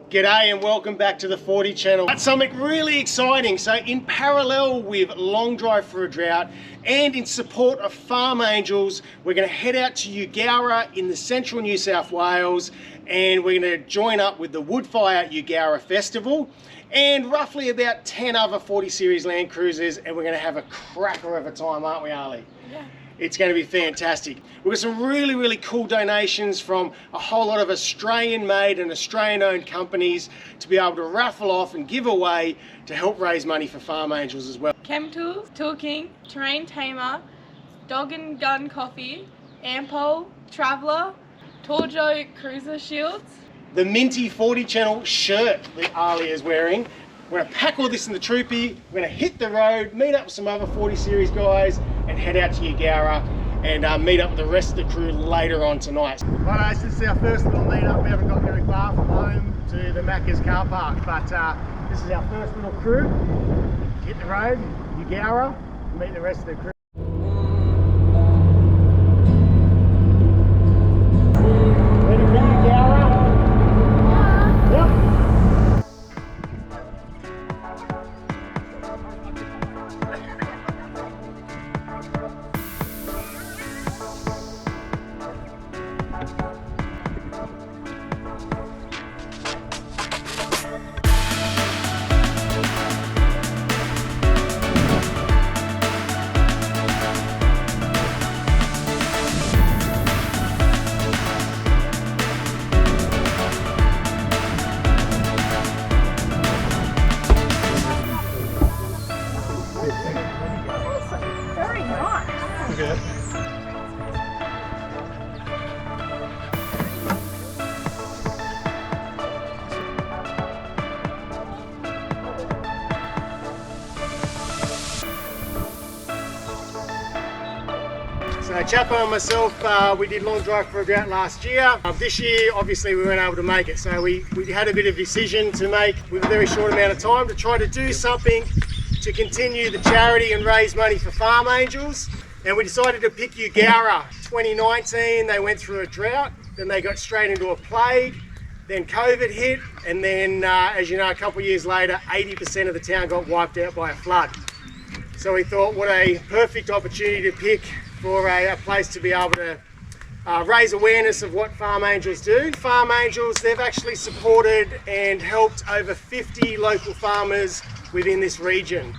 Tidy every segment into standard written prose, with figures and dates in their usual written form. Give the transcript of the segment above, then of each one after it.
G'day and welcome back to the 40 channel. That's something really exciting. So in parallel with Long Drive for a Drought and in support of Farm Angels, we're going to head out to Eugowra in the central New South Wales, and we're going to join up with the Woodfire Eugowra Festival and roughly about 10 other 40 series Land Cruisers, and we're going to have a cracker of a time, aren't we, Arlie? Yeah. It's going to be fantastic. We've got some really cool donations from a whole lot of Australian made and Australian owned companies to be able to raffle off and give away to help raise money for Farm Angels as well. Chem Tools, Tool King, Terrain Tamer, Dog and Gun Coffee, Ampol, Traveller, Torjo Cruiser Shields. The minty 40 channel shirt that Arlie is wearing. We're going to pack all this in the troopy, we're going to hit the road, meet up with some other 40 series guys and head out to Eugowra and meet up with the rest of the crew later on tonight. Right, this is our first little meet up. We haven't got very far from home to the Macca's car park, but this is our first little crew. Hit the road, Eugowra, meet the rest of the crew. Ready for Eugowra? Yep. Very nice. Okay. So Chapo and myself, we did Long Drive for a Drought last year. This year, obviously, we weren't able to make it. So we had a bit of a decision to make with a very short amount of time to try to do something to continue the charity and raise money for Farm Angels. And we decided to pick Eugowra. 2019, they went through a drought, then they got straight into a plague, then COVID hit, and then, as you know, a couple of years later, 80% of the town got wiped out by a flood. So we thought, what a perfect opportunity to pick for a place to be able to raise awareness of what Farm Angels do. Farm Angels, they've actually supported and helped over 50 local farmers within this region.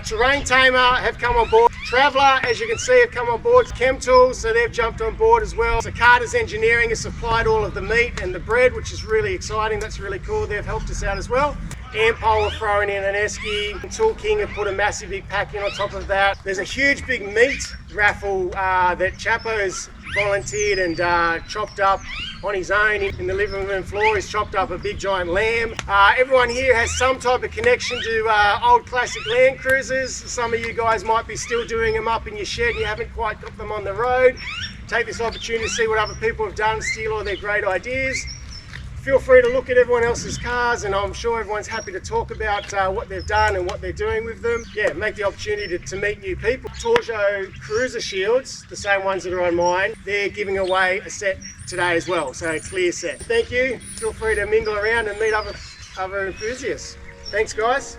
Terrain Tamer have come on board. Traveller, as you can see, have come on board. Chem Tools, so they've jumped on board as well. So Carter's Engineering has supplied all of the meat and the bread, which is really exciting. That's really cool. They've helped us out as well. Ampol are throwing in an esky. Tool King have put a massive big pack in on top of that. There's a huge big meat raffle that Chapo's volunteered and chopped up on his own in the living room floor. He's chopped up a big giant lamb. Everyone here has some type of connection to old classic Land Cruisers. Some of you guys might be still doing them up in your shed and you haven't quite got them on the road. Take this opportunity to see what other people have done, steal all their great ideas. Feel free to look at everyone else's cars, and I'm sure everyone's happy to talk about what they've done and what they're doing with them. Yeah, make the opportunity to meet new people. Torjo Cruiser Shields, the same ones that are on mine, they're giving away a set today as well, so a clear set. Thank you. Feel free to mingle around and meet other enthusiasts. Thanks, guys.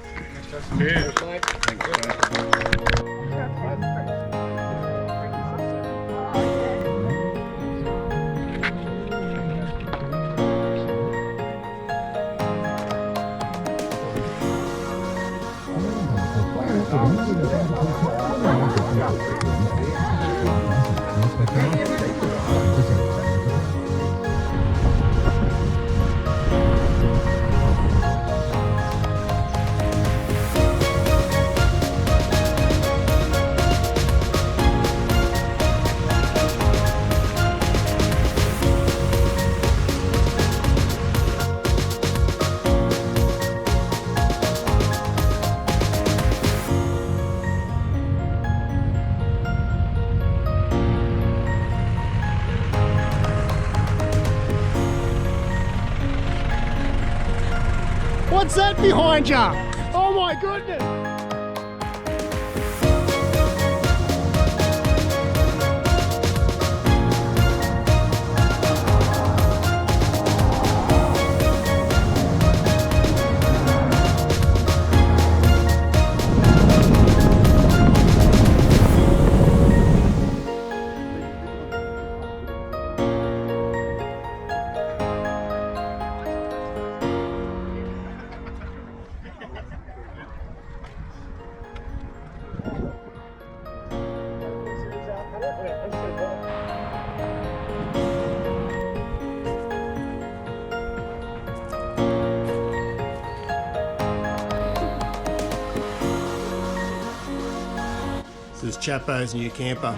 Cheers. Thanks. What's that behind you? Oh my goodness! Chapo's new camper.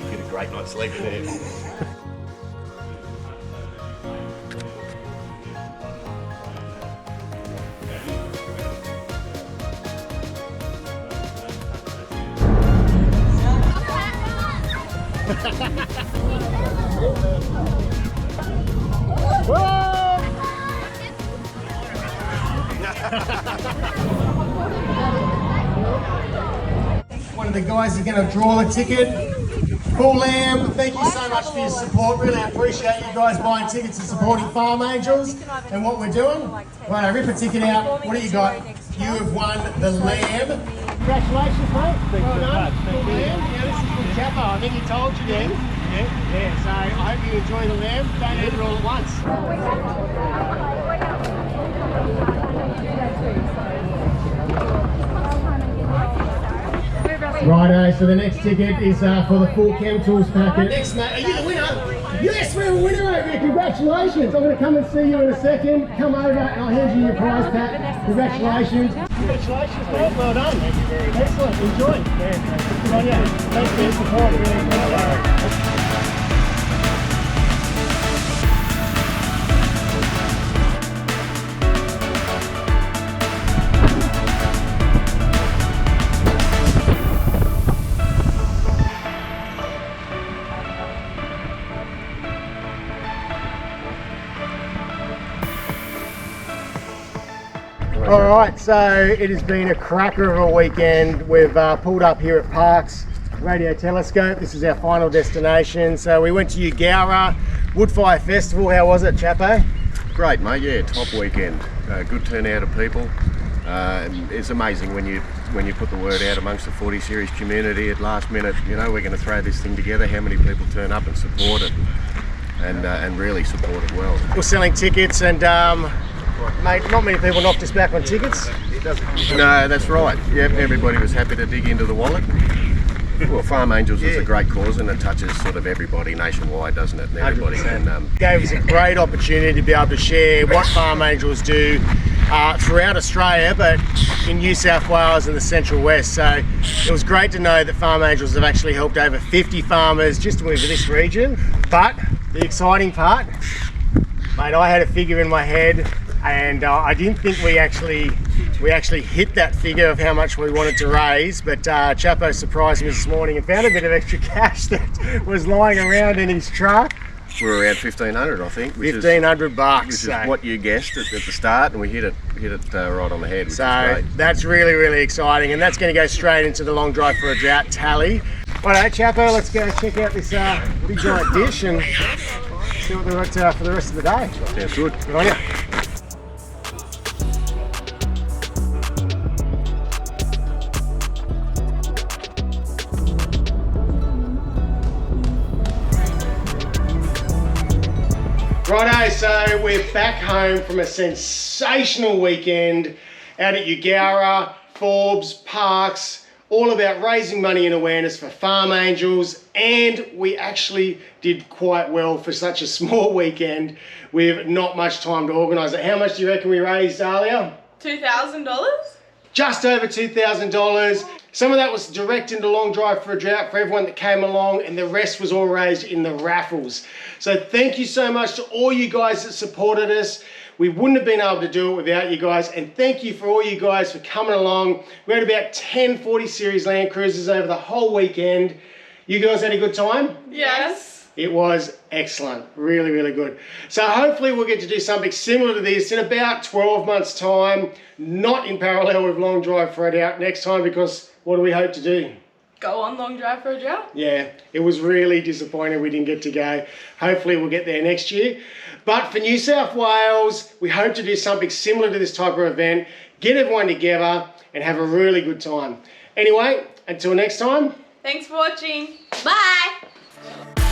You get a great night's sleep there. One of the guys is going to draw the ticket. Full Lamb, thank you so much for your support. Really appreciate you guys buying tickets and supporting Farm Angels and what we're doing. Right, rip a ticket out. What do you got? You have won the Lamb. Congratulations, mate. Well done. Full Lamb. Yeah, this is from Chapo. I think he told you then. Yeah, so I hope you enjoy the Lamb. Don't eat it all at once. Righto, so the next ticket is for the full Chem Tools packet. Next, mate, are you the winner? Yes, we're a winner over here. Congratulations. I'm going to come and see you in a second. Come over and I'll hand you your prize pack. Congratulations. Congratulations, mate. Well done. Thank you very much. Excellent. Enjoy. Yeah, good on you. Thanks for your support. Really appreciate it. Alright, so it has been a cracker of a weekend. We've pulled up here at Parks Radio Telescope. This is our final destination. So we went to Eugowra Woodfire Festival. How was it, Chapo? Great, mate. Yeah, top weekend. Good turnout of people. It's amazing when you put the word out amongst the 40 series community at last minute. You know, we're going to throw this thing together. How many people turn up and support it, and really support it well. We're selling tickets, and mate, not many people knocked us back on tickets. No, that's right. Yep, everybody was happy to dig into the wallet. Well, Farm Angels is a great cause, and it touches sort of everybody nationwide, doesn't it? And everybody 100%. can. Gave us a great opportunity to be able to share what Farm Angels do throughout Australia, but in New South Wales and the Central West. So it was great to know that Farm Angels have actually helped over 50 farmers just to move to this region. But the exciting part, mate, I had a figure in my head, and I didn't think we actually hit that figure of how much we wanted to raise, but Chapo surprised me this morning and found a bit of extra cash that was lying around in his truck. We're around 1,500, I think. $1,500, which is what you guessed at the start, and we hit it right on the head. Which is great. That's really, really exciting, and that's going to go straight into the Long Drive for a Drought tally. Righto, Chapo, let's go check out this big giant dish and see what we've got for the rest of the day. Sounds good. Good on you. Righto, so we're back home from a sensational weekend out at Eugowra, Forbes, Parks, all about raising money and awareness for Farm Angels, and we actually did quite well for such a small weekend with not much time to organise it. How much do you reckon we raised, Dahlia? $2,000? Just over $2,000. Some of that was direct into Long Drive for a Drought for everyone that came along, and the rest was all raised in the raffles. So thank you so much to all you guys that supported us. We wouldn't have been able to do it without you guys, and thank you for all you guys for coming along. We had about 10 40 series Landcruisers over the whole weekend. You guys had a good time? Yes. It was excellent, really, really good. So hopefully we'll get to do something similar to this in about 12 months' time, not in parallel with Long Drive for a Drought next time, because what do we hope to do? Go on Long Drive for a Drought? Yeah, it was really disappointing we didn't get to go. Hopefully we'll get there next year. But for New South Wales, we hope to do something similar to this type of event, get everyone together and have a really good time. Anyway, until next time. Thanks for watching. Bye.